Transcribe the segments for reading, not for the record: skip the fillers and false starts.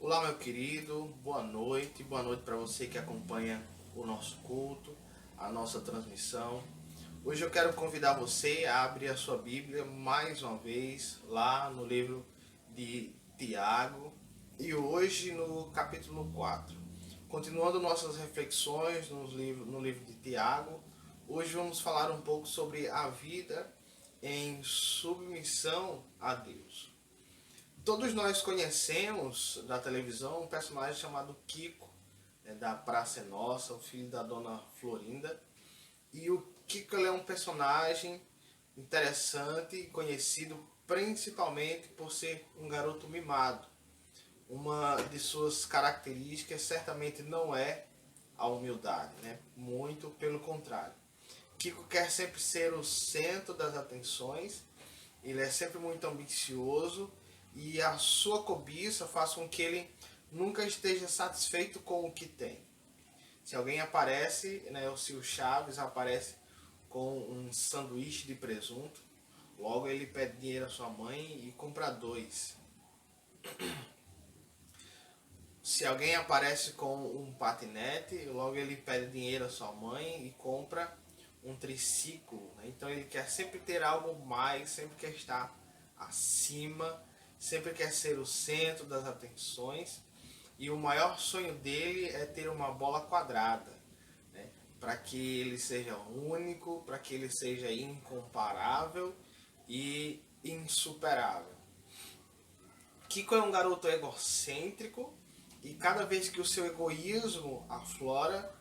Olá, meu querido, boa noite para você que acompanha o nosso culto, a nossa transmissão. Hoje eu quero convidar você a abrir a sua Bíblia mais uma vez lá no livro de Tiago e hoje no capítulo 4. Continuando nossas reflexões no livro de Tiago, hoje vamos falar um pouco sobre a vida em submissão a Deus. Todos nós conhecemos da televisão um personagem chamado Kiko, da Praça é Nossa, o filho da dona Florinda. E o Kiko ele é um personagem interessante e conhecido principalmente por ser um garoto mimado. Uma de suas características certamente não é a humildade, né? Muito pelo contrário. Kiko quer sempre ser o centro das atenções, ele é sempre muito ambicioso e a sua cobiça faz com que ele nunca esteja satisfeito com o que tem. Se alguém aparece, né, ou se o Chaves aparece com um sanduíche de presunto, logo ele pede dinheiro à sua mãe e compra dois. Se alguém aparece com um patinete, logo ele pede dinheiro à sua mãe e compra um triciclo. Né? Então ele quer sempre ter algo mais, sempre quer estar acima, sempre quer ser o centro das atenções. E o maior sonho dele é ter uma bola quadrada, né? Para que ele seja único, para que ele seja incomparável e insuperável. Kiko é um garoto egocêntrico e cada vez que o seu egoísmo aflora,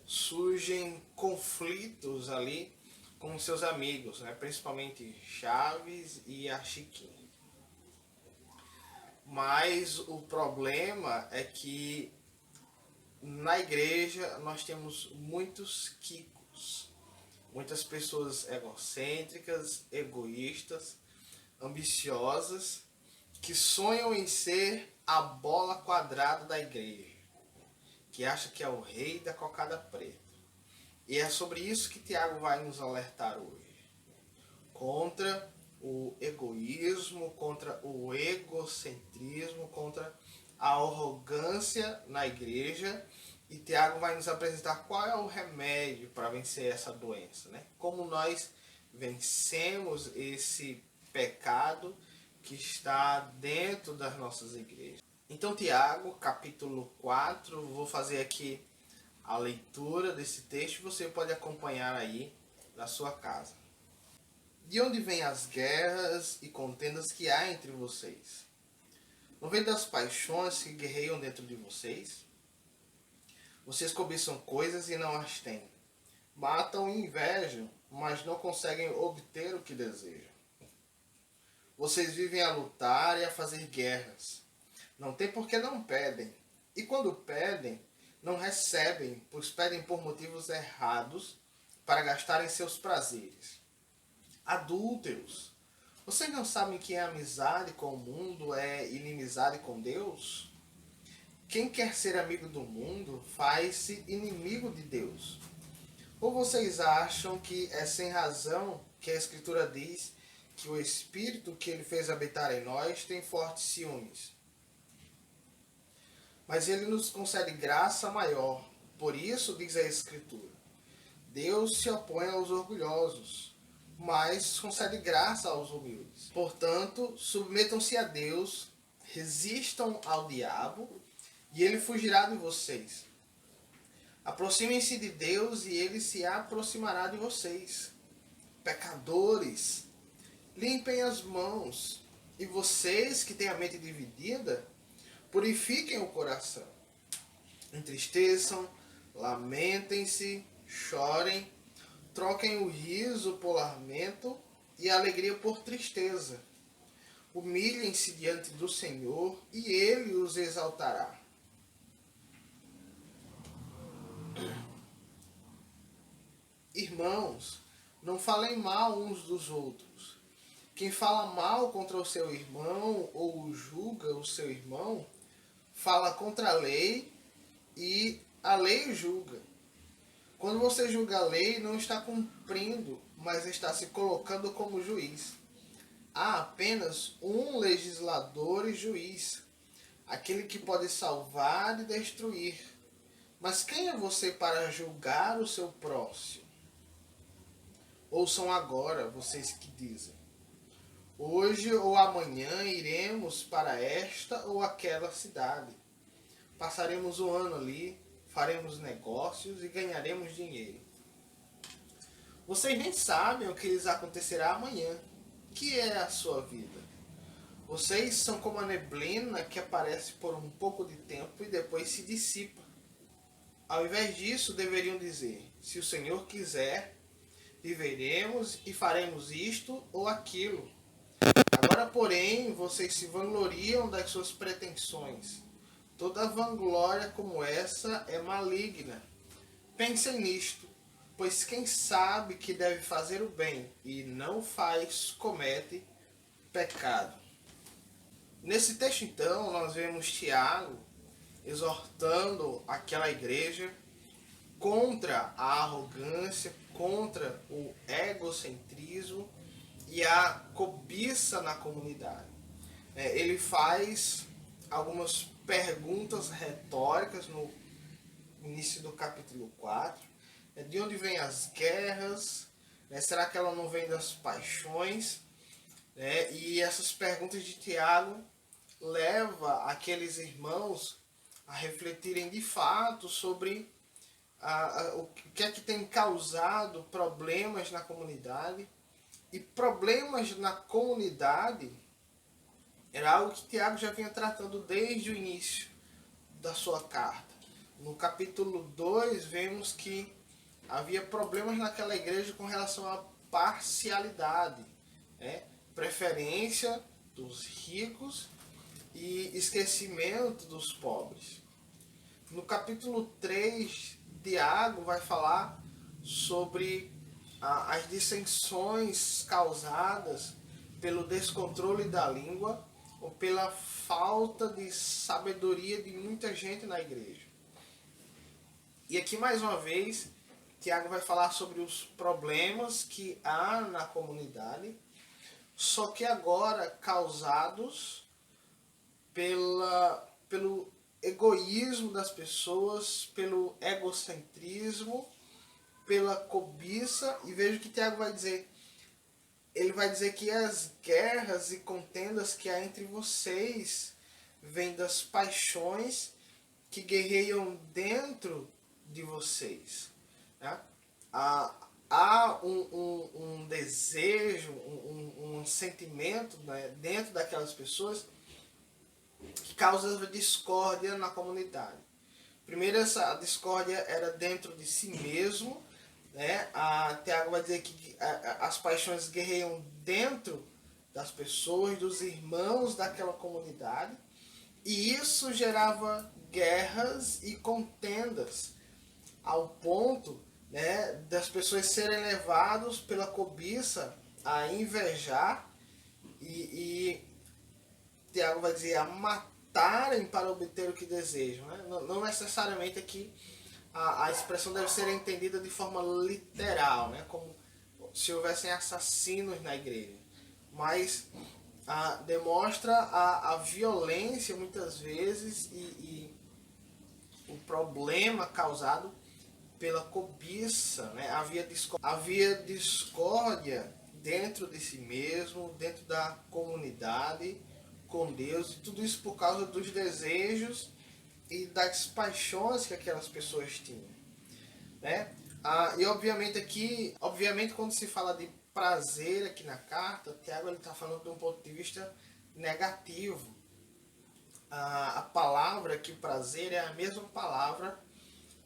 surgem conflitos ali com seus amigos, né? Principalmente Chaves e a Chiquinha. Mas o problema é que na igreja nós temos muitos Kikos, muitas pessoas egocêntricas, egoístas, ambiciosas, que sonham em ser a bola quadrada da igreja, que acha que é o rei da cocada preta. E é sobre isso que Tiago vai nos alertar hoje. Contra o egoísmo, contra o egocentrismo, contra a arrogância na igreja. E Tiago vai nos apresentar qual é o remédio para vencer essa doença, né? Como nós vencemos esse pecado que está dentro das nossas igrejas. Então, Tiago, capítulo 4, vou fazer aqui a leitura desse texto, você pode acompanhar aí na sua casa. De onde vêm as guerras e contendas que há entre vocês? Não vem das paixões que guerreiam dentro de vocês? Vocês cobiçam coisas e não as têm. Matam e invejam, mas não conseguem obter o que desejam. Vocês vivem a lutar e a fazer guerras. Não tem porque não pedem. E quando pedem, não recebem, pois pedem por motivos errados para gastarem seus prazeres. Adúlteros, vocês não sabem que a amizade com o mundo é inimizade com Deus? Quem quer ser amigo do mundo faz-se inimigo de Deus. Ou vocês acham que é sem razão que a Escritura diz que o Espírito que ele fez habitar em nós tem fortes ciúmes? Mas ele nos concede graça maior. Por isso, diz a Escritura, Deus se opõe aos orgulhosos, mas concede graça aos humildes. Portanto, submetam-se a Deus, resistam ao diabo, e ele fugirá de vocês. Aproximem-se de Deus e ele se aproximará de vocês. Pecadores, limpem as mãos. E vocês que têm a mente dividida, purifiquem o coração. Entristeçam, lamentem-se, chorem, troquem o riso por lamento e a alegria por tristeza. Humilhem-se diante do Senhor e ele os exaltará. Irmãos, não falem mal uns dos outros. Quem fala mal contra o seu irmão ou julga o seu irmão, fala contra a lei e a lei o julga. Quando você julga a lei, não está cumprindo, mas está se colocando como juiz. Há apenas um legislador e juiz. aquele que pode salvar e destruir. Mas quem é você para julgar o seu próximo? Ouçam agora, vocês que dizem: hoje ou amanhã iremos para esta ou aquela cidade. Passaremos o ano ali, faremos negócios e ganharemos dinheiro. Vocês nem sabem o que lhes acontecerá amanhã. Que é a sua vida? Vocês são como a neblina que aparece por um pouco de tempo e depois se dissipa. Ao invés disso, deveriam dizer: se o Senhor quiser, viveremos e faremos isto ou aquilo. Agora, porém, vocês se vangloriam das suas pretensões. Toda vanglória como essa é maligna. Pensem nisto, pois quem sabe que deve fazer o bem e não faz, comete pecado. Nesse texto, então, nós vemos Tiago exortando aquela igreja contra a arrogância, contra o egocentrismo e a cobiça na comunidade. Ele faz algumas perguntas retóricas no início do capítulo 4. De onde vêm as guerras? Será que ela não vem das paixões? E essas perguntas de Tiago levam aqueles irmãos a refletirem de fato sobre o que é que tem causado problemas na comunidade. E problemas na comunidade era algo que Tiago já vinha tratando desde o início da sua carta. No capítulo 2, vemos que havia problemas naquela igreja com relação à parcialidade, preferência dos ricos e esquecimento dos pobres. No capítulo 3, Tiago vai falar sobre as dissensões causadas pelo descontrole da língua ou pela falta de sabedoria de muita gente na igreja. E aqui mais uma vez, Tiago vai falar sobre os problemas que há na comunidade, só que agora causados pelo egoísmo das pessoas, pelo egocentrismo, pela cobiça. E veja o que Tiago vai dizer. Ele vai dizer que as guerras e contendas que há entre vocês vêm das paixões que guerreiam dentro de vocês. Há um desejo, um sentimento, dentro daquelas pessoas que causa discórdia na comunidade. Primeiro, essa discórdia era dentro de si mesmo. Tiago vai dizer que as paixões guerreiam dentro das pessoas, dos irmãos daquela comunidade, e isso gerava guerras e contendas, ao ponto das pessoas serem levadas pela cobiça a invejar e Tiago vai dizer a matarem para obter o que desejam. Não necessariamente aqui a expressão deve ser entendida de forma literal, como se houvessem assassinos na igreja, mas demonstra a violência muitas vezes e o problema causado pela cobiça. Havia discórdia dentro de si mesmo, dentro da comunidade, com Deus, e tudo isso por causa dos desejos e das paixões que aquelas pessoas tinham. E obviamente quando se fala de prazer aqui na carta, Tiago está falando de um ponto de vista negativo. A palavra aqui, prazer, é a mesma palavra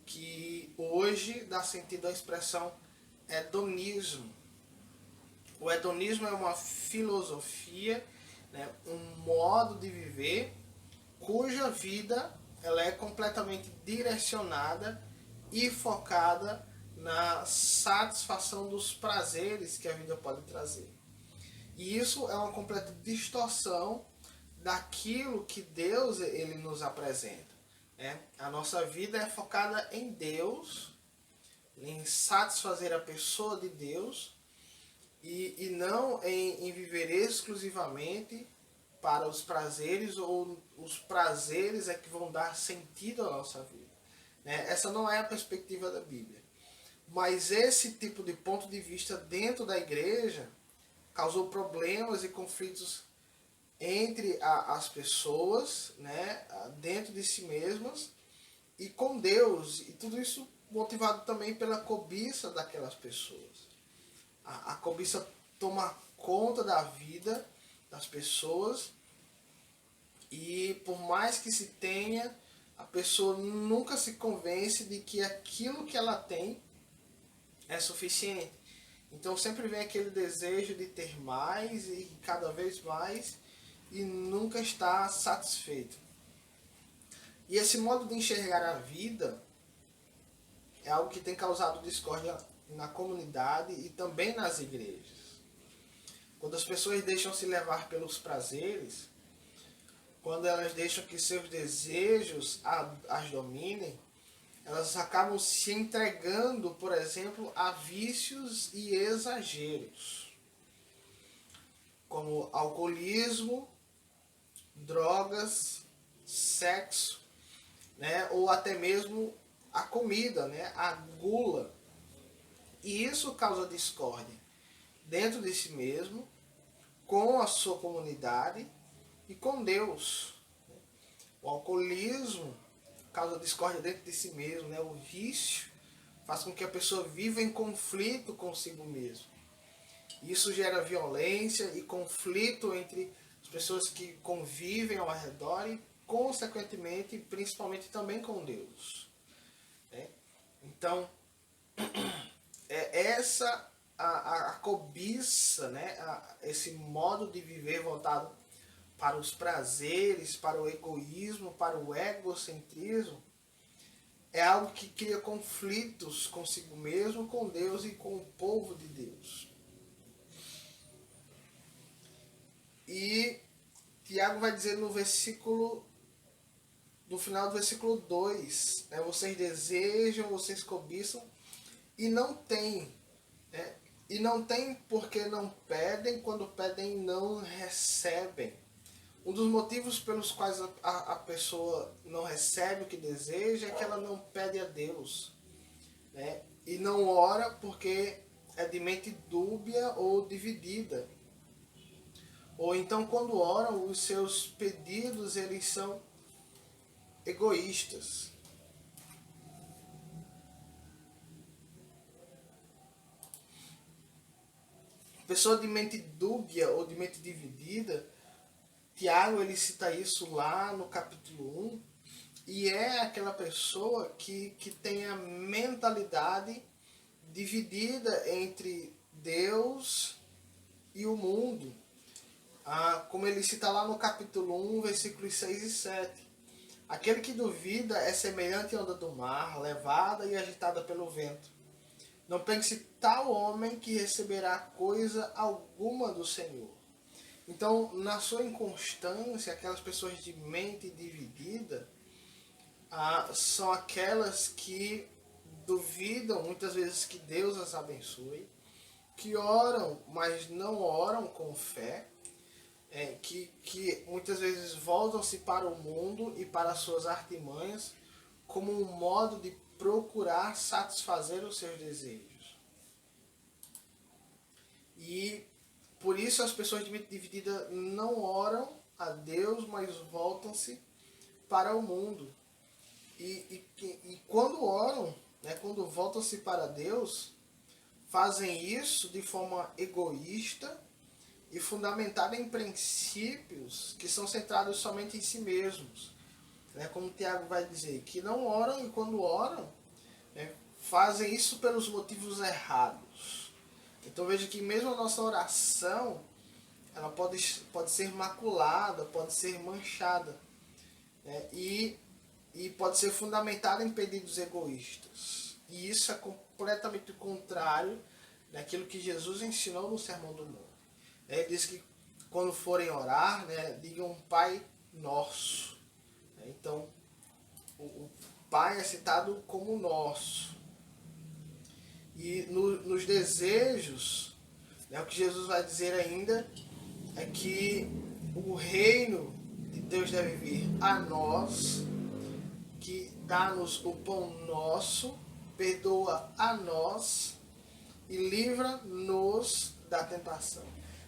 que hoje dá sentido à expressão hedonismo. O hedonismo é uma filosofia, um modo de viver cuja vida ela é completamente direcionada e focada na satisfação dos prazeres que a vida pode trazer. E isso é uma completa distorção daquilo que Deus ele nos apresenta. A nossa vida é focada em Deus, em satisfazer a pessoa de Deus e não em viver exclusivamente para os prazeres, ou os prazeres é que vão dar sentido à nossa vida. Né? Essa não é a perspectiva da Bíblia. Mas esse tipo de ponto de vista dentro da igreja causou problemas e conflitos entre as pessoas, né, dentro de si mesmas e com Deus, e tudo isso motivado também pela cobiça daquelas pessoas. A cobiça toma conta da vida das pessoas, e por mais que se tenha, a pessoa nunca se convence de que aquilo que ela tem é suficiente. Então sempre vem aquele desejo de ter mais e cada vez mais, e nunca está satisfeito. E esse modo de enxergar a vida é algo que tem causado discórdia na comunidade e também nas igrejas. Quando as pessoas deixam se levar pelos prazeres, quando elas deixam que seus desejos as dominem, elas acabam se entregando, por exemplo, a vícios e exageros, como alcoolismo, drogas, sexo, né, ou até mesmo a comida, né, a gula. E isso causa discórdia dentro de si mesmo, com a sua comunidade e com Deus. O alcoolismo causa discórdia dentro de si mesmo, né? O vício faz com que a pessoa viva em conflito consigo mesmo. Isso gera violência e conflito entre as pessoas que convivem ao redor e, consequentemente, principalmente também com Deus. Né? Então, é essa a cobiça, né? Esse modo de viver voltado para os prazeres, para o egoísmo, para o egocentrismo, é algo que cria conflitos consigo mesmo, com Deus e com o povo de Deus. E Tiago vai dizer no final do versículo 2, né, vocês desejam, vocês cobiçam e não têm. Né? E não têm porque não pedem, quando pedem não recebem. Um dos motivos pelos quais a pessoa não recebe o que deseja é que ela não pede a Deus. Né? E não ora porque é de mente dúbia ou dividida. Ou então, quando oram, os seus pedidos eles são egoístas. Pessoa de mente dúbia ou de mente dividida, Tiago ele cita isso lá no capítulo 1, e é aquela pessoa que tem a mentalidade dividida entre Deus e o mundo. Como ele cita lá no capítulo 1, versículos 6 e 7. Aquele que duvida é semelhante à onda do mar, levada e agitada pelo vento. Não pense tal homem que receberá coisa alguma do Senhor. Então, na sua inconstância, aquelas pessoas de mente dividida são aquelas que duvidam muitas vezes que Deus as abençoe, que oram, mas não oram com fé, que muitas vezes voltam-se para o mundo e para as suas artimanhas como um modo de procurar satisfazer os seus desejos. E por isso as pessoas de mente dividida não oram a Deus, mas voltam-se para o mundo. E quando oram, né, quando voltam-se para Deus, fazem isso de forma egoísta e fundamentada em princípios que são centrados somente em si mesmos. Né, como Tiago vai dizer, que não oram, e quando oram, né, fazem isso pelos motivos errados. Então veja que mesmo a nossa oração, ela pode ser maculada, pode ser manchada, né, e pode ser fundamentada em pedidos egoístas. E isso é completamente contrário daquilo que Jesus ensinou no Sermão do Monte. Ele diz que quando forem orar, né, digam Pai Nosso. Então, o Pai é citado como nosso. E nos desejos, né, o que Jesus vai dizer ainda é que o reino de Deus deve vir a nós, que dá-nos o pão nosso, perdoa a nós e livra-nos da tentação.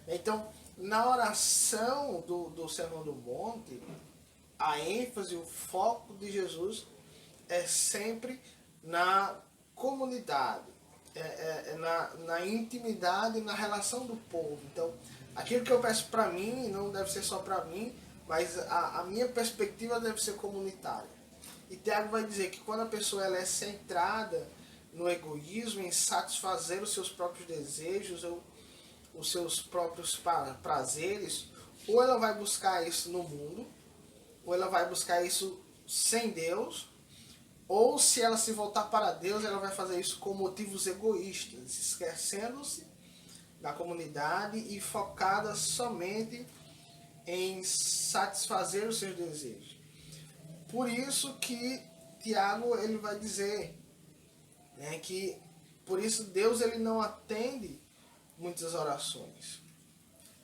Então, na oração do Sermão do Monte, a ênfase, o foco de Jesus é sempre na comunidade, na intimidade, na relação do povo. Então, aquilo que eu peço para mim não deve ser só para mim, mas a minha perspectiva deve ser comunitária. E Tiago vai dizer que quando a pessoa ela é centrada no egoísmo, em satisfazer os seus próprios desejos ou os seus próprios prazeres, ou ela vai buscar isso no mundo, ou ela vai buscar isso sem Deus, ou se ela se voltar para Deus, ela vai fazer isso com motivos egoístas, esquecendo-se da comunidade e focada somente em satisfazer os seus desejos. Por isso que Tiago ele vai dizer, né, que por isso Deus ele não atende muitas orações.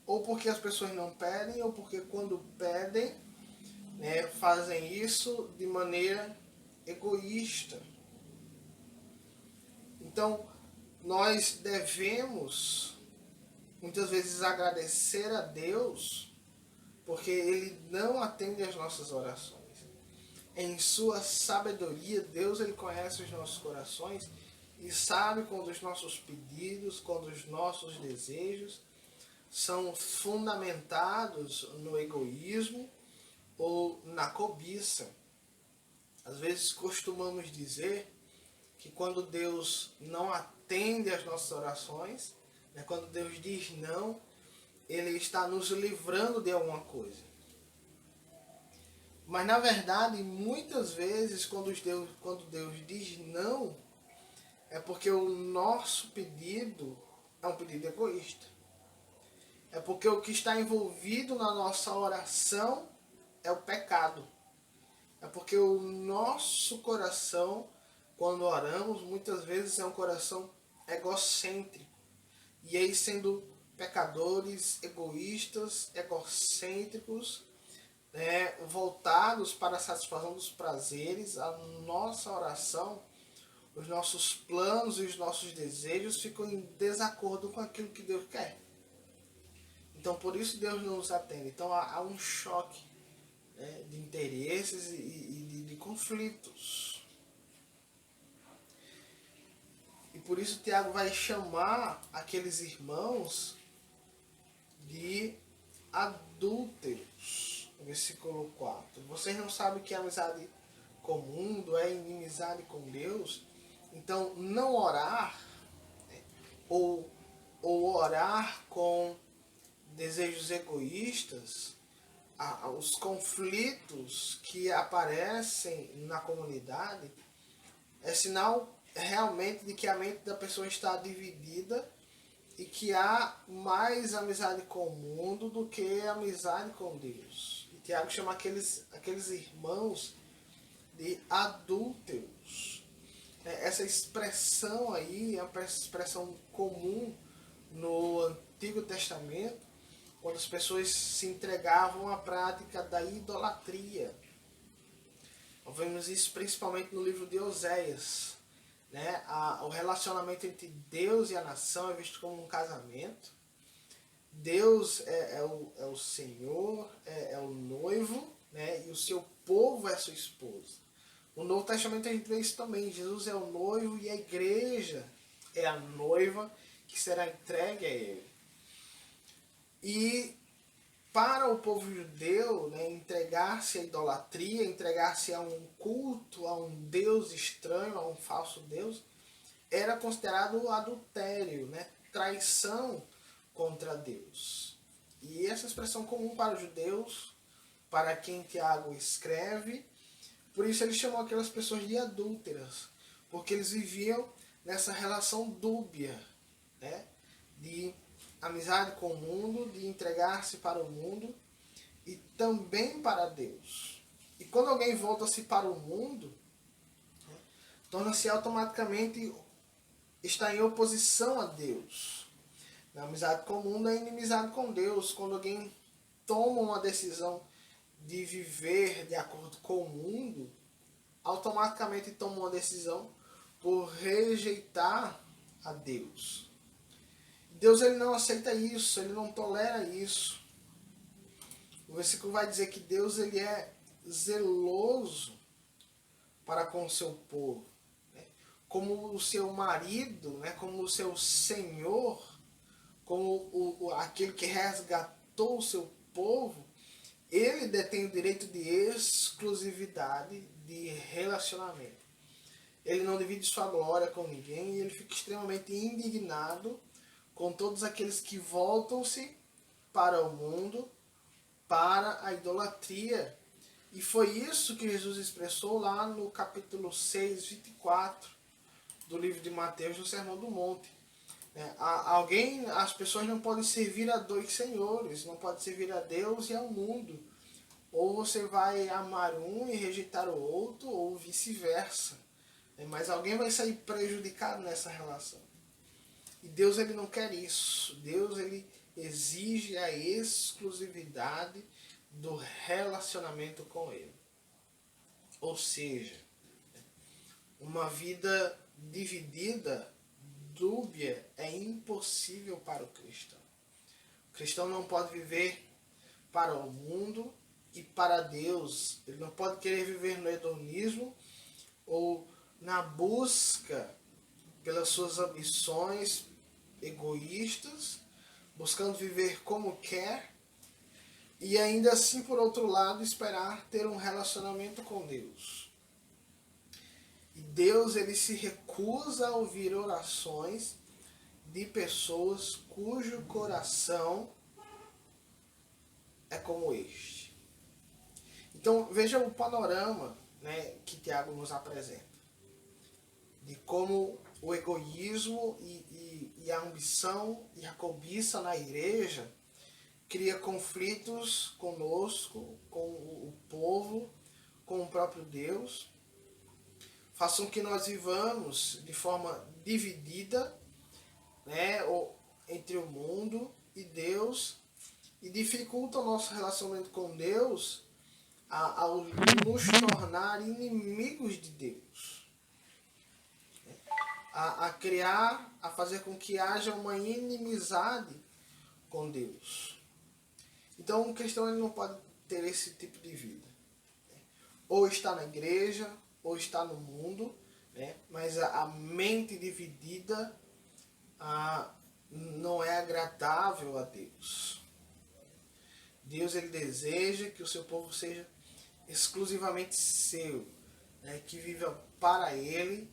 Ou porque as pessoas não pedem, ou porque quando pedem, né, fazem isso de maneira egoísta. Então, nós devemos muitas vezes agradecer a Deus porque Ele não atende às nossas orações. Em sua sabedoria, Deus ele conhece os nossos corações e sabe quando os nossos pedidos, quando os nossos desejos são fundamentados no egoísmo ou na cobiça. Às vezes costumamos dizer que quando Deus não atende às nossas orações, né, quando Deus diz não, Ele está nos livrando de alguma coisa. Mas na verdade, muitas vezes, quando Deus diz não, é porque o nosso pedido é um pedido egoísta. É porque o que está envolvido na nossa oração é o pecado. É porque o nosso coração, quando oramos, muitas vezes é um coração egocêntrico. E aí, sendo pecadores, egoístas, egocêntricos, né, voltados para a satisfação dos prazeres, a nossa oração, os nossos planos e os nossos desejos ficam em desacordo com aquilo que Deus quer. Então, por isso Deus não nos atende. Então, há um choque, né, de interesses e de conflitos. E por isso Tiago vai chamar aqueles irmãos de adúlteros. Versículo 4. Vocês não sabem que a amizade com o mundo é inimizade com Deus? Então, não orar, né, ou orar com desejos egoístas, os conflitos que aparecem na comunidade é sinal realmente de que a mente da pessoa está dividida e que há mais amizade com o mundo do que amizade com Deus. E Tiago chama aqueles irmãos de adúlteros. Essa expressão aí é uma expressão comum no Antigo Testamento, quando as pessoas se entregavam à prática da idolatria. Nós vemos isso principalmente no livro de Oséias. Né? O relacionamento entre Deus e a nação é visto como um casamento. Deus é o Senhor, é o noivo, né? E o seu povo é a sua esposa. No Novo Testamento a gente vê isso também. Jesus é o noivo e a igreja é a noiva que será entregue a ele. E para o povo judeu, né, entregar-se à idolatria, entregar-se a um culto, a um Deus estranho, a um falso Deus, era considerado adultério, né, traição contra Deus. E essa expressão comum para os judeus, para quem Tiago escreve, por isso ele chamou aquelas pessoas de adúlteras, porque eles viviam nessa relação dúbia, né, de amizade com o mundo, de entregar-se para o mundo e também para Deus. E quando alguém volta-se para o mundo, né, torna-se automaticamente está em oposição a Deus. A amizade com o mundo é inimizade com Deus. Quando alguém tomam uma decisão de viver de acordo com o mundo, automaticamente tomam uma decisão por rejeitar a Deus. Deus ele não aceita isso, ele não tolera isso. O versículo vai dizer que Deus ele é zeloso para com o seu povo, né? Como o seu marido, né? Como o seu Senhor, como aquele que resgatou o seu povo, ele detém o direito de exclusividade de relacionamento. Ele não divide sua glória com ninguém e ele fica extremamente indignado com todos aqueles que voltam-se para o mundo, para a idolatria. E foi isso que Jesus expressou lá no capítulo 6, 24 do livro de Mateus, no Sermão do Monte. As pessoas não podem servir a dois senhores, não podem servir a Deus e ao mundo. Ou você vai amar um e rejeitar o outro, ou vice-versa. Mas alguém vai sair prejudicado nessa relação. E Deus ele não quer isso. Deus ele exige a exclusividade do relacionamento com ele. Ou seja, uma vida dividida, dúbia, é impossível para o cristão. O cristão não pode viver para o mundo e para Deus. Ele não pode querer viver no hedonismo ou na busca pelas suas ambições egoístas, buscando viver como quer, e ainda assim, por outro lado, esperar ter um relacionamento com Deus. E Deus ele se recusa a ouvir orações de pessoas cujo coração é como este. Então veja o panorama, né, que Tiago nos apresenta. De como o egoísmo e a ambição e a cobiça na igreja cria conflitos conosco, com o povo, com o próprio Deus. Façam que nós vivamos de forma dividida, né, entre o mundo e Deus, e dificulta o nosso relacionamento com Deus ao nos tornar inimigos de Deus. A fazer com que haja uma inimizade com Deus. Então o cristão ele não pode ter esse tipo de vida. Ou está na igreja, ou está no mundo, né? Mas a mente dividida não é agradável a Deus. Deus ele deseja que o seu povo seja exclusivamente seu, né? Que viva para Ele,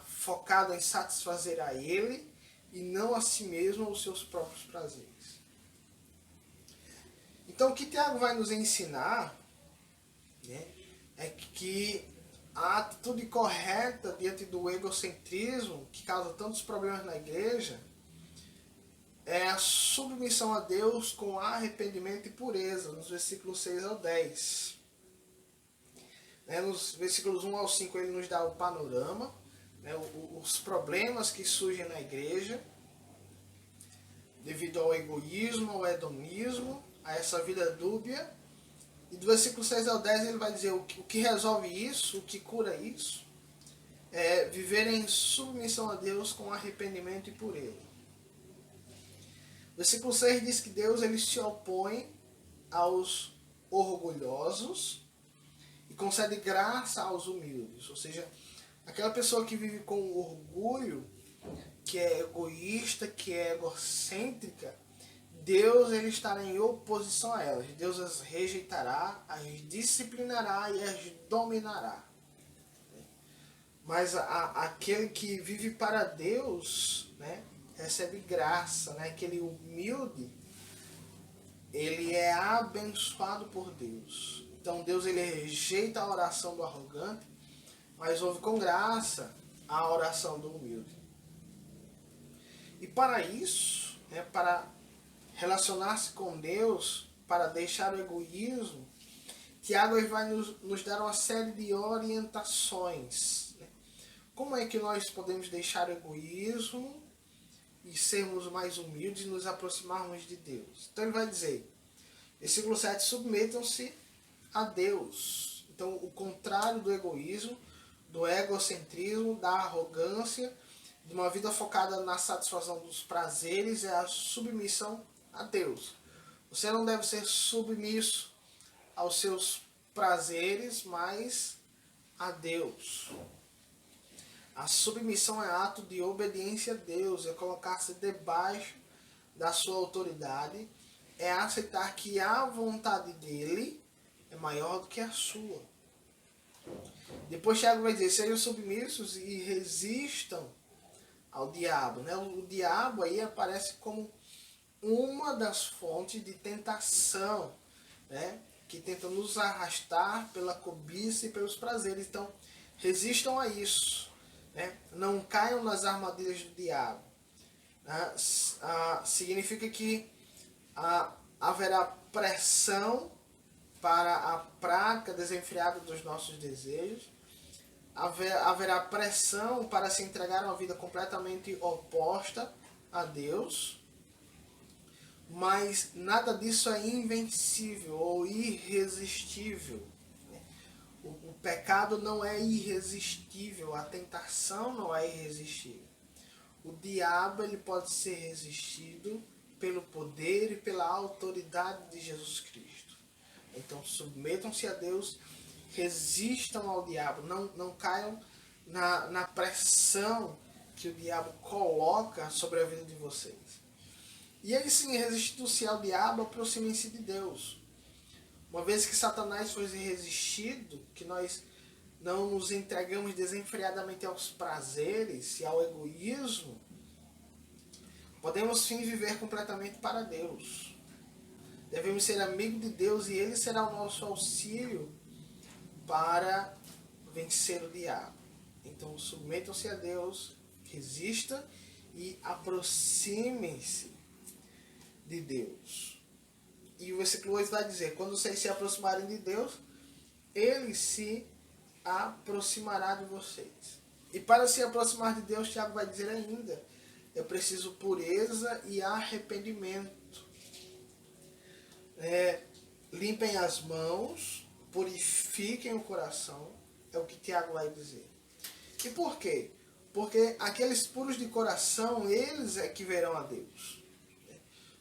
focado em satisfazer a Ele e não a si mesmo ou os seus próprios prazeres. Então o que Tiago vai nos ensinar, né, é que a atitude correta diante do egocentrismo que causa tantos problemas na igreja é a submissão a Deus com arrependimento e pureza, nos versículos 6 ao 10. Nos versículos 1 ao 5 ele nos dá o panorama, né, os problemas que surgem na igreja devido ao egoísmo, ao hedonismo, a essa vida dúbia. E do versículo 6 ao 10 ele vai dizer o que resolve isso, o que cura isso, é viver em submissão a Deus com arrependimento e pureza. O versículo 6 diz que Deus ele se opõe aos orgulhosos e concede graça aos humildes. Ou seja, aquela pessoa que vive com orgulho, que é egoísta, que é egocêntrica, Deus ele estará em oposição a elas. Deus as rejeitará, as disciplinará e as dominará. Mas aquele que vive para Deus, né, recebe graça, né? Aquele humilde, ele é abençoado por Deus. Então Deus ele rejeita a oração do arrogante, mas ouve com graça a oração do humilde. E para isso, né, para relacionar-se com Deus, para deixar o egoísmo, Tiago vai nos dar uma série de orientações. Né? Como é que nós podemos deixar o egoísmo e sermos mais humildes e nos aproximarmos de Deus? Então ele vai dizer Versículo 7, submetam-se a Deus. Então, o contrário do egoísmo, do egocentrismo, da arrogância, de uma vida focada na satisfação dos prazeres, é a submissão a Deus. Você não deve ser submisso aos seus prazeres, mas a Deus. A submissão é ato de obediência a Deus, é colocar-se debaixo da sua autoridade, é aceitar que a vontade dele é maior do que a sua. Depois Tiago vai dizer, sejam submissos e resistam ao diabo. Né? O diabo aí aparece como uma das fontes de tentação, né? Que tenta nos arrastar pela cobiça e pelos prazeres. Então, resistam a isso. Né? Não caiam nas armadilhas do diabo. Significa que haverá pressão para a prática desenfreada dos nossos desejos, haverá pressão para se entregar a uma vida completamente oposta a Deus, mas nada disso é invencível ou irresistível. O pecado não é irresistível, a tentação não é irresistível. O diabo ele pode ser resistido pelo poder e pela autoridade de Jesus Cristo. Então submetam-se a Deus, resistam ao diabo, não caiam na pressão que o diabo coloca sobre a vida de vocês. E aí sim, resistindo-se ao diabo, aproximem-se de Deus. Uma vez que Satanás foi resistido, que nós não nos entregamos desenfreadamente aos prazeres e ao egoísmo, podemos sim viver completamente para Deus. Devemos ser amigos de Deus e Ele será o nosso auxílio para vencer o diabo. Então submetam-se a Deus, resista e aproximem-se de Deus. E o versículo 8 vai dizer, quando vocês se aproximarem de Deus, Ele se aproximará de vocês. E para se aproximar de Deus, Tiago vai dizer ainda, eu preciso pureza e arrependimento. Limpem as mãos, purifiquem o coração, é o que Tiago vai dizer. E por quê? Porque aqueles puros de coração, eles é que verão a Deus.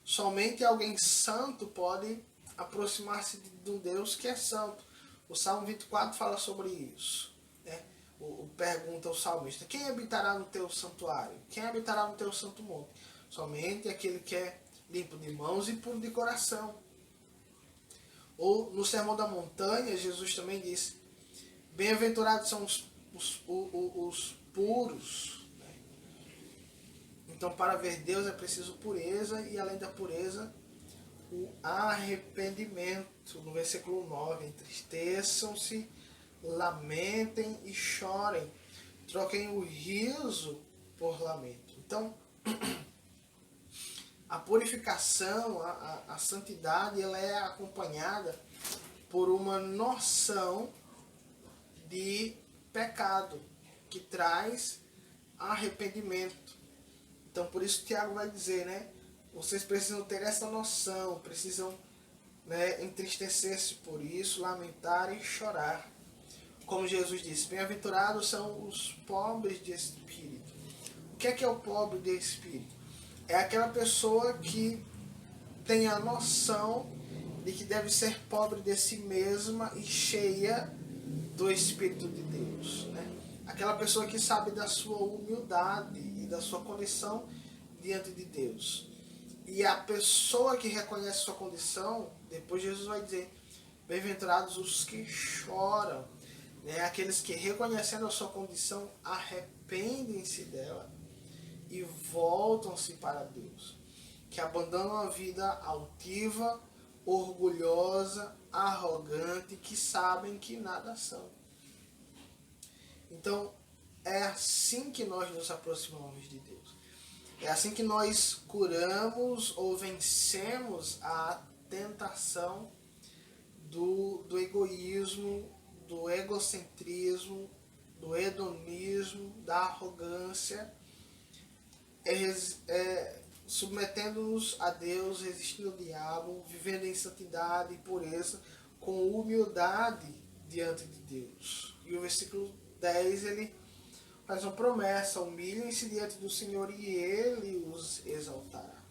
Somente alguém santo pode aproximar-se de um Deus que é santo. O Salmo 24 fala sobre isso. Pergunta o salmista, quem habitará no teu santuário? Quem habitará no teu santo monte? Somente aquele que é limpo de mãos e puro de coração. Ou no Sermão da Montanha, Jesus também disse, bem-aventurados são os puros. Então, para ver Deus é preciso pureza e, além da pureza, o arrependimento. No versículo 9, entristeçam-se, lamentem e chorem. Troquem o riso por lamento. Então, a purificação, a santidade, ela é acompanhada por uma noção de pecado, que traz arrependimento. Então, por isso Tiago vai dizer, né? Vocês precisam ter essa noção, precisam, né, entristecer-se por isso, lamentar e chorar. Como Jesus disse, bem-aventurados são os pobres de espírito. O que é o pobre de espírito? É aquela pessoa que tem a noção de que deve ser pobre de si mesma e cheia do Espírito de Deus. Né? Aquela pessoa que sabe da sua humildade e da sua condição diante de Deus. E a pessoa que reconhece sua condição, depois Jesus vai dizer, bem-aventurados os que choram. Né? Aqueles que reconhecendo a sua condição, arrependem-se dela e voltam-se para Deus. Que abandonam a vida altiva, orgulhosa, arrogante, que sabem que nada são. Então, é assim que nós nos aproximamos de Deus. É assim que nós curamos ou vencemos a tentação do egoísmo, do egocentrismo, do hedonismo, da arrogância. submetendo-nos a Deus, resistindo ao diabo, vivendo em santidade e pureza, com humildade diante de Deus. E o versículo 10, ele faz uma promessa: humilhem-se diante do Senhor e Ele os exaltará.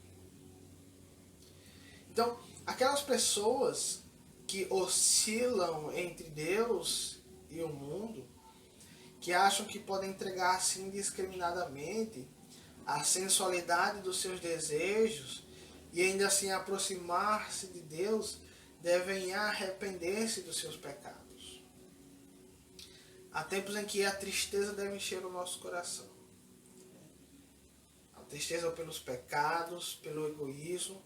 Então, aquelas pessoas que oscilam entre Deus e o mundo, que acham que podem entregar assim indiscriminadamente a sensualidade dos seus desejos e ainda assim aproximar-se de Deus, devem arrepender-se dos seus pecados. Há tempos em que a tristeza deve encher o nosso coração. A tristeza pelos pecados, pelo egoísmo,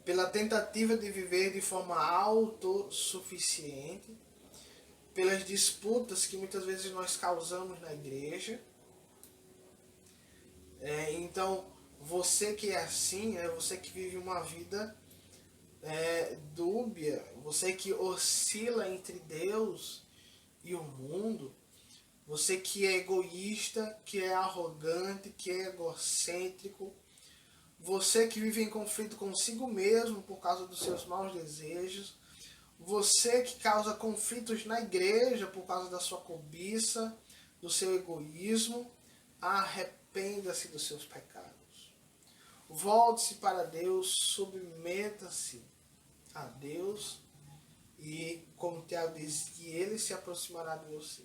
pela tentativa de viver de forma autossuficiente, pelas disputas que muitas vezes nós causamos na igreja. Então, você que é assim, você que vive uma vida dúbia, você que oscila entre Deus e o mundo, você que é egoísta, que é arrogante, que é egocêntrico, você que vive em conflito consigo mesmo por causa dos seus maus desejos, você que causa conflitos na igreja por causa da sua cobiça, do seu egoísmo, arrependa-se dos seus pecados. Volte-se para Deus, submeta-se a Deus e, como Tiago diz, que Ele se aproximará de você.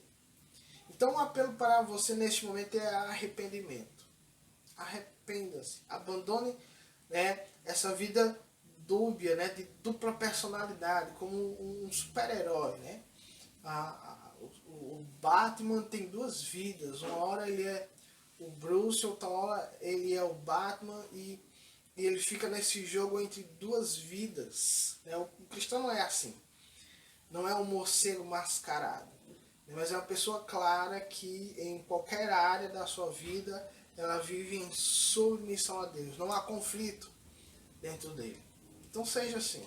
Então, o apelo para você neste momento é arrependimento. Arrependa-se, abandone essa vida dúbia, de dupla personalidade, como um super-herói. O Batman tem duas vidas. Uma hora ele é o Bruce, outra hora ele é o Batman, e ele fica nesse jogo entre duas vidas. O cristão não é assim. Não é um morcego mascarado, mas é uma pessoa clara que em qualquer área da sua vida ela vive em submissão a Deus. Não há conflito dentro dele. Então seja assim.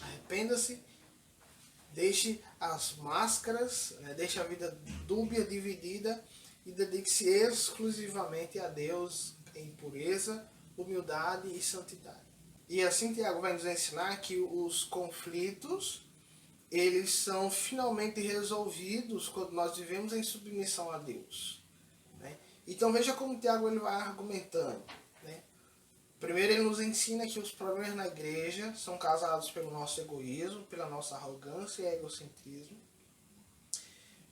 Arrependa-se, deixe as máscaras, deixe a vida dúbia, dividida, e dedique-se exclusivamente a Deus em pureza, humildade e santidade. E assim Tiago vai nos ensinar que os conflitos, eles são finalmente resolvidos quando nós vivemos em submissão a Deus. Então veja como Tiago ele vai argumentando. Primeiro ele nos ensina que os problemas na igreja são causados pelo nosso egoísmo, pela nossa arrogância e egocentrismo.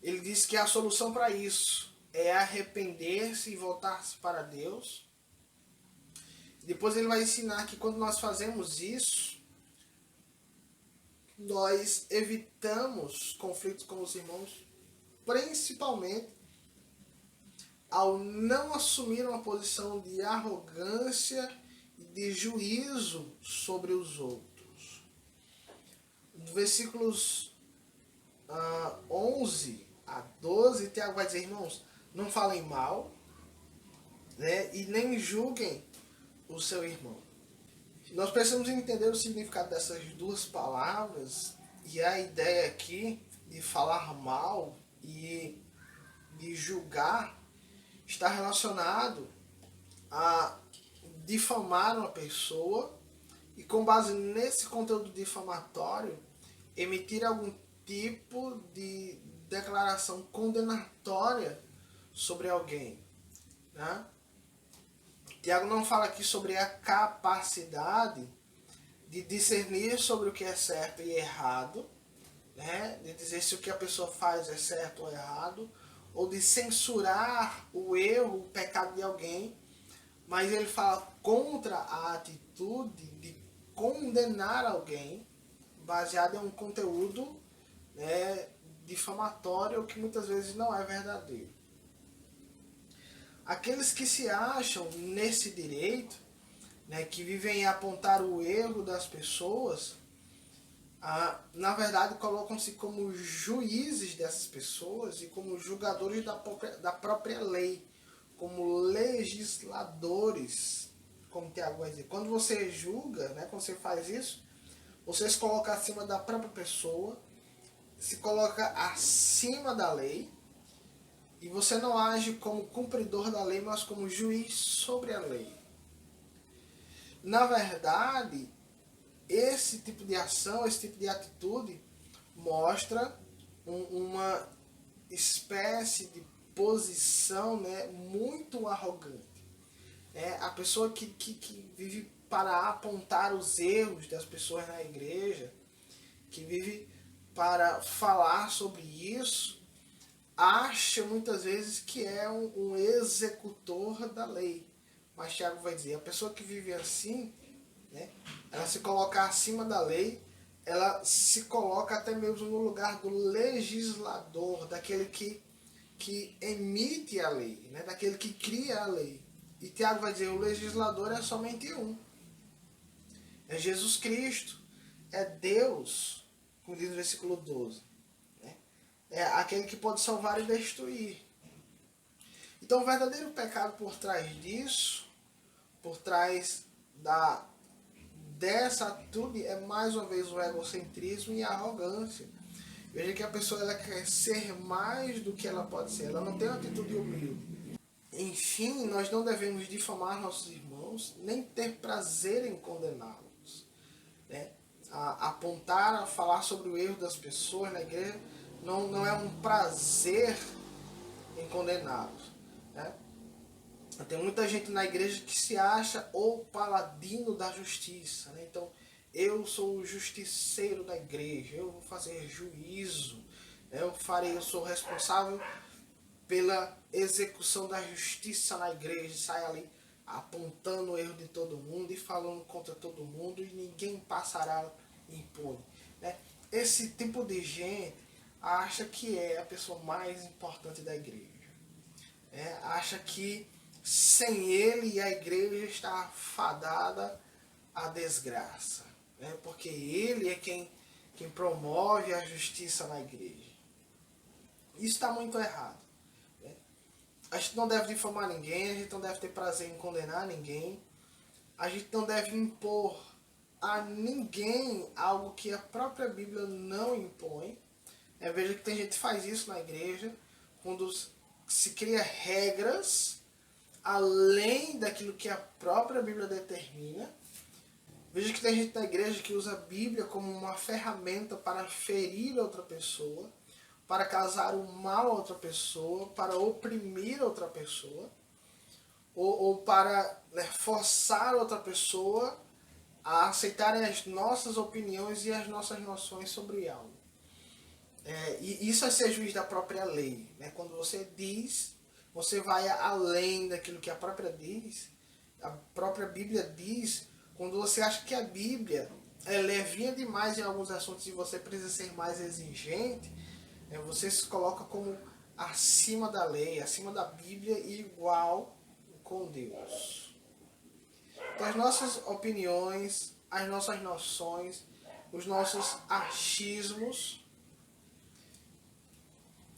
Ele diz que a solução para isso é arrepender-se e voltar-se para Deus. Depois ele vai ensinar que quando nós fazemos isso, nós evitamos conflitos com os irmãos, principalmente ao não assumir uma posição de arrogância e de juízo sobre os outros. No versículos 11 a 12, Tiago vai dizer: irmãos, não falem mal, e nem julguem o seu irmão. Nós precisamos entender o significado dessas duas palavras, e a ideia aqui de falar mal e de julgar está relacionado a difamar uma pessoa e, com base nesse conteúdo difamatório, emitir algum tipo de declaração condenatória sobre alguém. Tiago não fala aqui sobre a capacidade de discernir sobre o que é certo e errado, de dizer se o que a pessoa faz é certo ou errado, ou de censurar o erro, o pecado de alguém, mas ele fala contra a atitude de condenar alguém baseado em um conteúdo difamatório que muitas vezes não é verdadeiro. Aqueles que se acham nesse direito, que vivem em apontar o erro das pessoas, na verdade colocam-se como juízes dessas pessoas e como julgadores da própria lei, como legisladores, como Tiago vai dizer. Quando você julga, quando você faz isso, você se coloca acima da própria pessoa, se coloca acima da lei, e você não age como cumpridor da lei, mas como juiz sobre a lei. na verdade, esse tipo de ação, esse tipo de atitude mostra uma espécie de posição, né, muito arrogante. A pessoa que vive para apontar os erros das pessoas na igreja, que vive para falar sobre isso, acha muitas vezes que é um executor da lei. Mas Tiago vai dizer, a pessoa que vive assim, né, ela se coloca acima da lei, ela se coloca até mesmo no lugar do legislador, daquele que emite a lei, né, daquele que cria a lei. E Tiago vai dizer, o legislador é somente um. É Jesus Cristo. É Deus, como diz no versículo 12. Né? É aquele que pode salvar e destruir. Então o verdadeiro pecado por trás disso, por trás dessa atitude, é mais uma vez o egocentrismo e a arrogância. Veja que a pessoa ela quer ser mais do que ela pode ser. Ela não tem uma atitude humilde. Enfim, nós não devemos difamar nossos irmãos, nem ter prazer em condená-los. Né? Apontar, a falar sobre o erro das pessoas na igreja não é um prazer em condená-los. Né? Tem muita gente na igreja que se acha o paladino da justiça. Né? Então, eu sou o justiceiro da igreja, eu vou fazer juízo, eu sou responsável pela execução da justiça na igreja, sai ali apontando o erro de todo mundo e falando contra todo mundo e ninguém passará impune. Né? Esse tipo de gente acha que é a pessoa mais importante da igreja. Acha que sem ele a igreja está fadada à desgraça. Né? Porque ele é quem promove a justiça na igreja. Isso está muito errado. A gente não deve difamar ninguém, a gente não deve ter prazer em condenar ninguém, a gente não deve impor a ninguém algo que a própria Bíblia não impõe. Veja que tem gente que faz isso na igreja, quando se cria regras além daquilo que a própria Bíblia determina. Veja que tem gente na igreja que usa a Bíblia como uma ferramenta para ferir outra pessoa, para causar o mal a outra pessoa, para oprimir outra pessoa, ou para, né, forçar outra pessoa a aceitarem as nossas opiniões e as nossas noções sobre algo. E isso é ser juiz da própria lei. Né? Quando você diz, você vai além daquilo que a própria Bíblia diz, quando você acha que a Bíblia é levinha demais em alguns assuntos e você precisa ser mais exigente, você se coloca como acima da lei, acima da Bíblia e igual com Deus. Então as nossas opiniões, as nossas noções, os nossos achismos.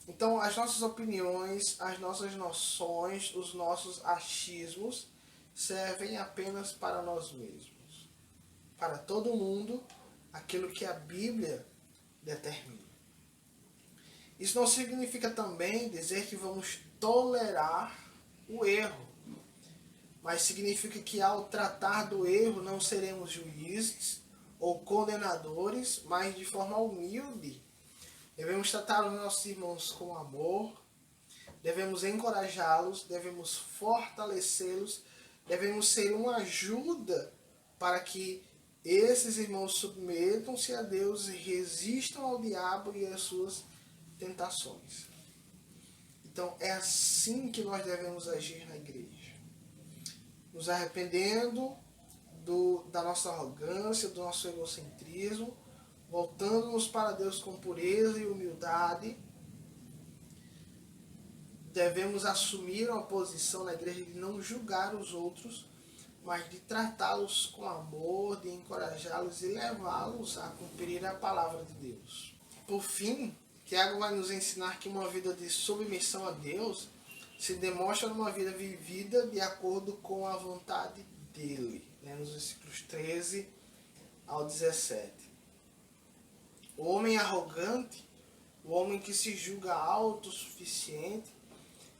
Então as nossas opiniões, as nossas noções, os nossos achismos servem apenas para nós mesmos. Para todo mundo, aquilo que a Bíblia determina. Isso não significa também dizer que vamos tolerar o erro, mas significa que ao tratar do erro não seremos juízes ou condenadores, mas de forma humilde. Devemos tratar os nossos irmãos com amor, devemos encorajá-los, devemos fortalecê-los, devemos ser uma ajuda para que esses irmãos submetam-se a Deus e resistam ao diabo e às suas tentações. Então é assim que nós devemos agir na igreja, nos arrependendo da nossa arrogância, do nosso egocentrismo, voltando-nos para Deus com pureza e humildade. Devemos assumir uma posição na igreja de não julgar os outros, mas de tratá-los com amor, de encorajá-los e levá-los a cumprir a palavra de Deus. Por fim, Tiago vai nos ensinar que uma vida de submissão a Deus se demonstra numa vida vivida de acordo com a vontade dele, né? Nos versículos 13 ao 17. O homem arrogante, o homem que se julga autossuficiente,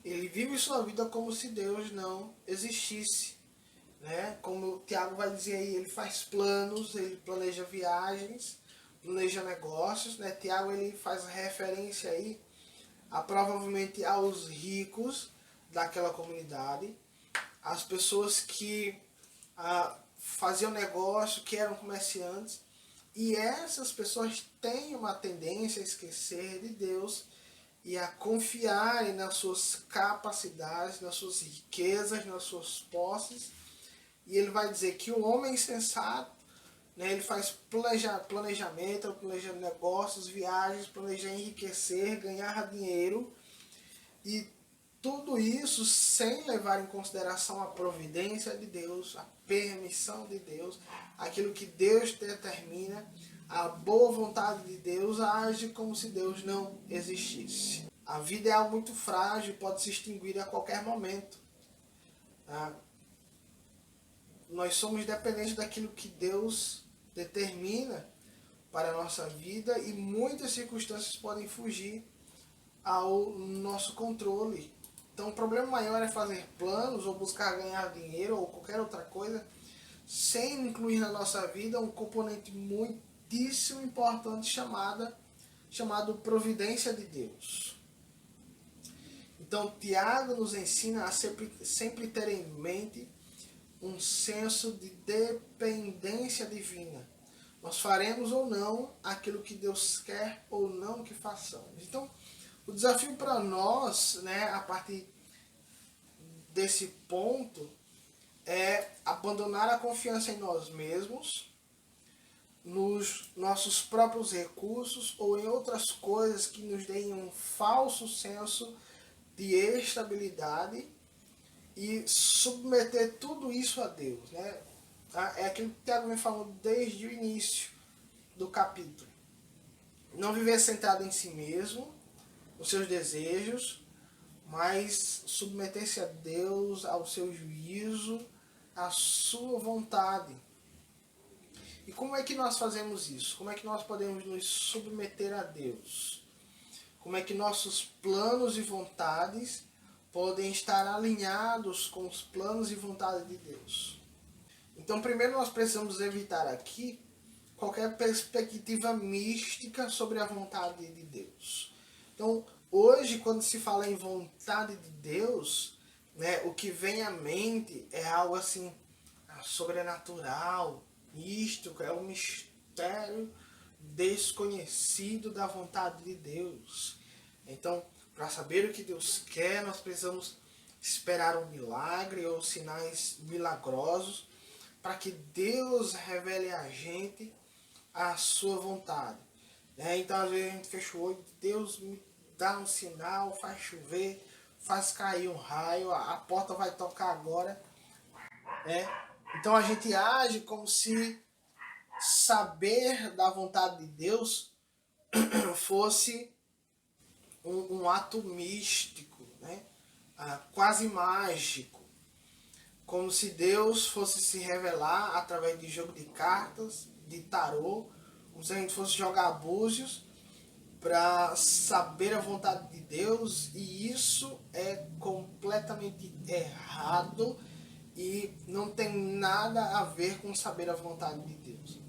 ele vive sua vida como se Deus não existisse. né? Como o Tiago vai dizer aí, ele faz planos, ele planeja viagens, planeja negócios, né? Tiago ele faz referência aí a provavelmente aos ricos daquela comunidade, as pessoas que faziam negócio, que eram comerciantes, e essas pessoas têm uma tendência a esquecer de Deus e a confiarem nas suas capacidades, nas suas riquezas, nas suas posses. E ele vai dizer que o homem insensato, né, ele faz planejamento, planeja negócios, viagens, planeja enriquecer, ganhar dinheiro, e tudo isso sem levar em consideração a providência de Deus, a permissão de Deus, aquilo que Deus determina, a boa vontade de Deus age como se Deus não existisse. A vida é algo muito frágil e pode se extinguir a qualquer momento. Tá? Nós somos dependentes daquilo que Deus determina para a nossa vida e muitas circunstâncias podem fugir ao nosso controle. Então o problema maior é fazer planos ou buscar ganhar dinheiro ou qualquer outra coisa sem incluir na nossa vida um componente muitíssimo importante chamado providência de Deus. Então Tiago nos ensina a sempre ter em mente um senso de dependência divina. Nós faremos ou não aquilo que Deus quer ou não que façamos. Então, o desafio para nós, né, a partir desse ponto, é abandonar a confiança em nós mesmos, nos nossos próprios recursos ou em outras coisas que nos deem um falso senso de estabilidade e submeter tudo isso a Deus, né? É aquilo que o Tiago me falou desde o início do capítulo. Não viver centrado em si mesmo, os seus desejos, mas submeter-se a Deus, ao seu juízo, à sua vontade. E como é que nós fazemos isso? Como é que nós podemos nos submeter a Deus? Como é que nossos planos e vontades podem estar alinhados com os planos e vontades de Deus? Então, primeiro nós precisamos evitar aqui qualquer perspectiva mística sobre a vontade de Deus. Então, hoje, quando se fala em vontade de Deus, né, o que vem à mente é algo assim sobrenatural, místico, é um mistério desconhecido da vontade de Deus. Então, para saber o que Deus quer, nós precisamos esperar um milagre ou sinais milagrosos para que Deus revele a gente a sua vontade. Então, às vezes a gente fecha o olho, Deus me dá um sinal, faz chover, faz cair um raio, a porta vai tocar agora. Então a gente age como se saber da vontade de Deus fosse um ato místico, né? Quase mágico. Como se Deus fosse se revelar através de jogo de cartas, de tarô, como se a gente fosse jogar búzios para saber a vontade de Deus, e isso é completamente errado e não tem nada a ver com saber a vontade de Deus.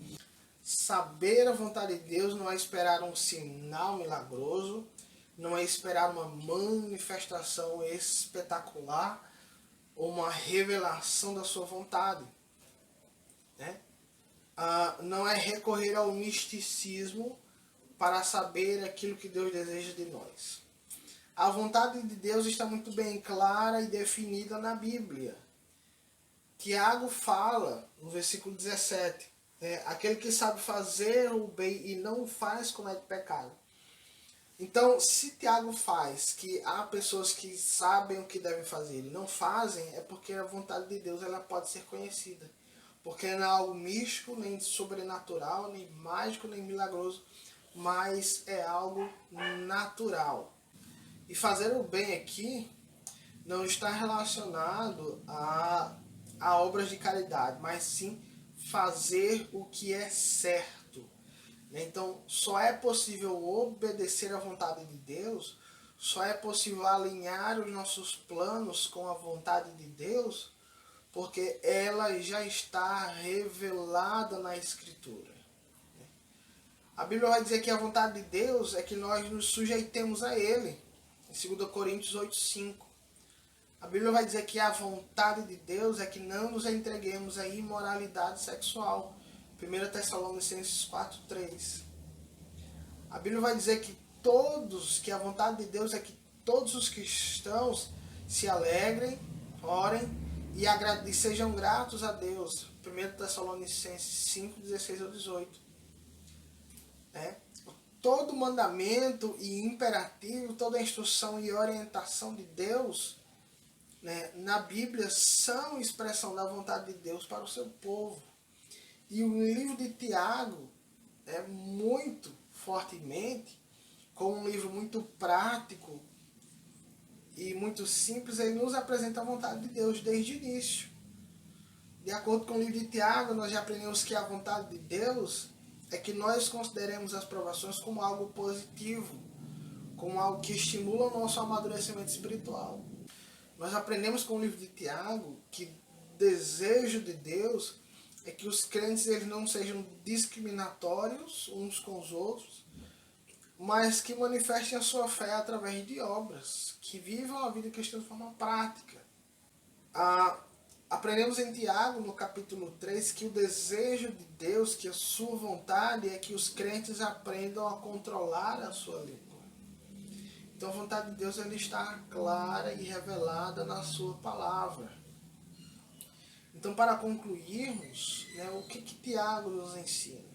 Saber a vontade de Deus não é esperar um sinal milagroso, não é esperar uma manifestação espetacular ou uma revelação da sua vontade. Né? Não é recorrer ao misticismo para saber aquilo que Deus deseja de nós. A vontade de Deus está muito bem clara e definida na Bíblia. Tiago fala no versículo 17, aquele que sabe fazer o bem e não o faz comete pecado. Então, se Tiago faz que há pessoas que sabem o que devem fazer e não fazem, é porque a vontade de Deus ela pode ser conhecida. Porque não é algo místico, nem sobrenatural, nem mágico, nem milagroso, mas é algo natural. E fazer o bem aqui não está relacionado a obras de caridade, mas sim fazer o que é certo. Então, só é possível obedecer à vontade de Deus, só é possível alinhar os nossos planos com a vontade de Deus porque ela já está revelada na Escritura. A Bíblia vai dizer que a vontade de Deus é que nós nos sujeitemos a Ele, em 2 Coríntios 8:5. A Bíblia vai dizer que a vontade de Deus é que não nos entreguemos à imoralidade sexual, 1 Tessalonicenses 4:3. A Bíblia vai dizer que a vontade de Deus é que todos os cristãos se alegrem, orem e sejam gratos a Deus. 1 Tessalonicenses 5:16-18. Todo mandamento e imperativo, toda instrução e orientação de Deus, na Bíblia, são expressão da vontade de Deus para o seu povo. E o livro de Tiago, muito fortemente, como um livro muito prático e muito simples, ele nos apresenta a vontade de Deus desde o início. De acordo com o livro de Tiago, nós já aprendemos que a vontade de Deus é que nós consideremos as provações como algo positivo, como algo que estimula o nosso amadurecimento espiritual. Nós aprendemos com o livro de Tiago que o desejo de Deus é que os crentes eles não sejam discriminatórios uns com os outros, mas que manifestem a sua fé através de obras, que vivam a vida cristã de forma prática. Aprendemos em Tiago, no capítulo 3, que o desejo de Deus, que a sua vontade é que os crentes aprendam a controlar a sua língua. Então a vontade de Deus ela está clara e revelada na sua palavra. Então, para concluirmos, o que Tiago nos ensina?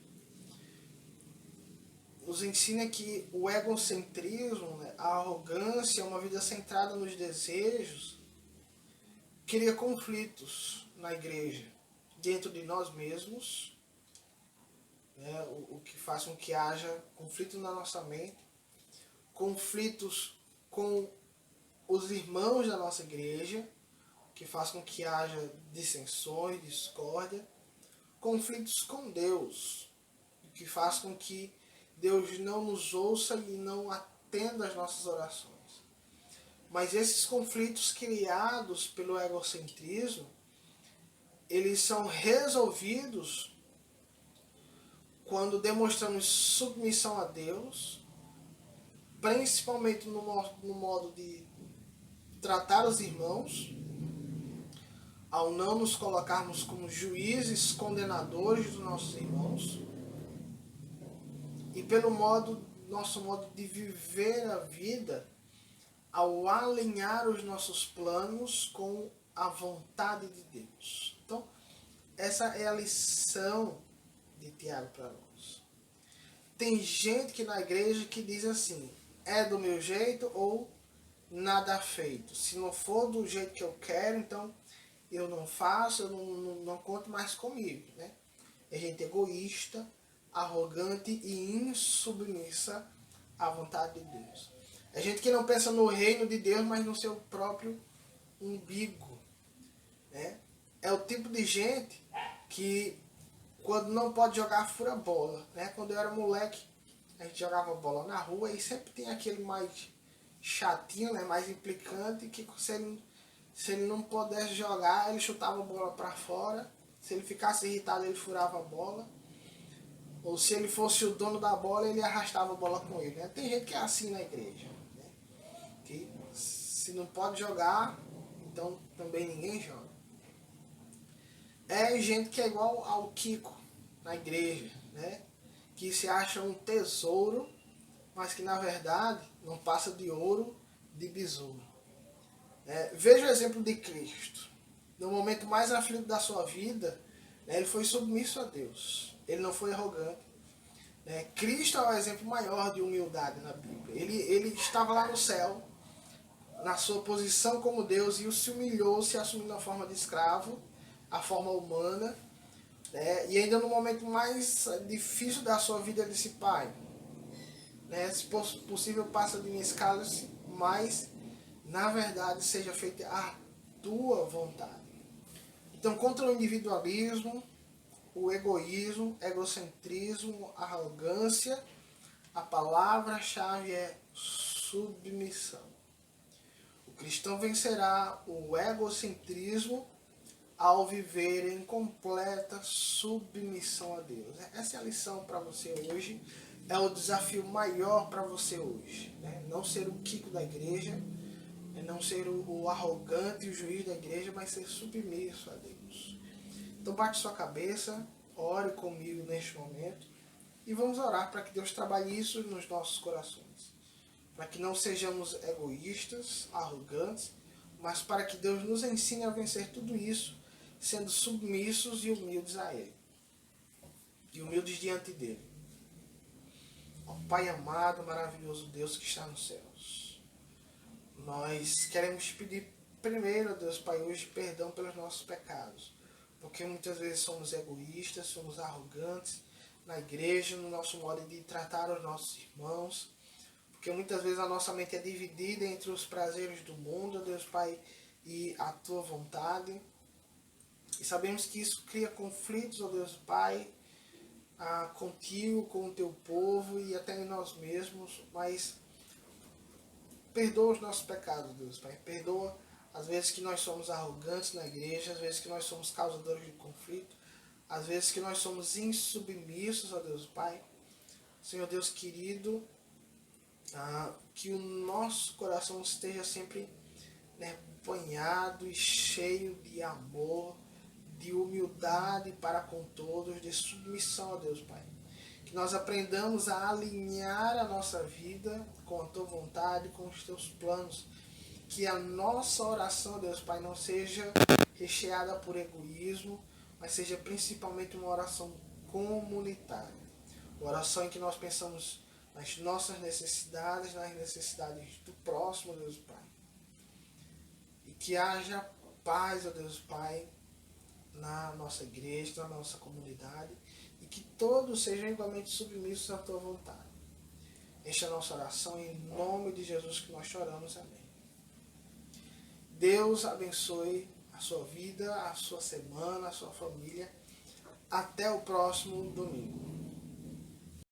Nos ensina que o egocentrismo, a arrogância, uma vida centrada nos desejos, cria conflitos na igreja, dentro de nós mesmos, o que faz com que haja conflito na nossa mente, conflitos com os irmãos da nossa igreja, que faz com que haja dissensões, discórdia, conflitos com Deus, que faz com que Deus não nos ouça e não atenda às nossas orações. Mas esses conflitos criados pelo egocentrismo, eles são resolvidos quando demonstramos submissão a Deus, principalmente no modo de tratar os irmãos, ao não nos colocarmos como juízes condenadores dos nossos irmãos, e pelo nosso modo de viver a vida, ao alinhar os nossos planos com a vontade de Deus. Então, essa é a lição de Tiago para nós. Tem gente que na igreja que diz assim, é do meu jeito ou nada feito. Se não for do jeito que eu quero, então eu não faço, eu não conto mais comigo. É gente egoísta, arrogante e insubmissa à vontade de Deus. É gente que não pensa no reino de Deus, mas no seu próprio umbigo. É o tipo de gente que, quando não pode jogar, fura bola. Quando eu era moleque, a gente jogava bola na rua e sempre tem aquele mais chatinho, mais implicante, que se ele não pudesse jogar, ele chutava a bola para fora. Se ele ficasse irritado, ele furava a bola. Ou se ele fosse o dono da bola, ele arrastava a bola com ele. Tem gente que é assim na igreja. Que se não pode jogar, então também ninguém joga. É gente que é igual ao Kiko na igreja, que se acha um tesouro, mas que na verdade não passa de ouro de besouro. Veja o exemplo de Cristo. No momento mais aflito da sua vida, ele foi submisso a Deus. Ele não foi arrogante. Cristo é o exemplo maior de humildade na Bíblia. Ele estava lá no céu, na sua posição como Deus, e se humilhou, se assumindo a forma de escravo, a forma humana, e ainda no momento mais difícil da sua vida, ele disse, Pai, se possível passa de mim esse cálice, mas na verdade seja feita a tua vontade. Então, contra o individualismo, o egoísmo, egocentrismo, a arrogância, a palavra-chave é submissão. O cristão vencerá o egocentrismo, ao viver em completa submissão a Deus. Essa é a lição para você hoje, é o desafio maior para você hoje. Né? Não ser o Kiko da igreja, não ser o arrogante e o juiz da igreja, mas ser submisso a Deus. Então bate sua cabeça, ore comigo neste momento e vamos orar para que Deus trabalhe isso nos nossos corações. Para que não sejamos egoístas, arrogantes, mas para que Deus nos ensine a vencer tudo isso, sendo submissos e humildes a Ele. E humildes diante dEle. Ó Pai amado, maravilhoso Deus que está nos céus. Nós queremos te pedir primeiro, Deus Pai, hoje perdão pelos nossos pecados. Porque muitas vezes somos egoístas, somos arrogantes na igreja, no nosso modo de tratar os nossos irmãos. Porque muitas vezes a nossa mente é dividida entre os prazeres do mundo, Deus Pai, e a Tua vontade. E sabemos que isso cria conflitos, ó Deus Pai, contigo, com o Teu povo e até em nós mesmos. Mas perdoa os nossos pecados, Deus Pai. Perdoa as vezes que nós somos arrogantes na igreja, as vezes que nós somos causadores de conflito, às vezes que nós somos insubmissos, ó Deus Pai. Senhor Deus querido, que o nosso coração esteja sempre, né, banhado e cheio de amor, de humildade para com todos, de submissão a Deus Pai. Que nós aprendamos a alinhar a nossa vida com a Tua vontade, com os Teus planos. Que a nossa oração, Deus Pai, não seja recheada por egoísmo, mas seja principalmente uma oração comunitária. Uma oração em que nós pensamos nas nossas necessidades, nas necessidades do próximo, Deus Pai. E que haja paz, ó Deus Pai, na nossa igreja, na nossa comunidade, e que todos sejam igualmente submissos à Tua vontade. Esta é a nossa oração, em nome de Jesus que nós choramos. Amém. Deus abençoe a sua vida, a sua semana, a sua família. Até o próximo domingo.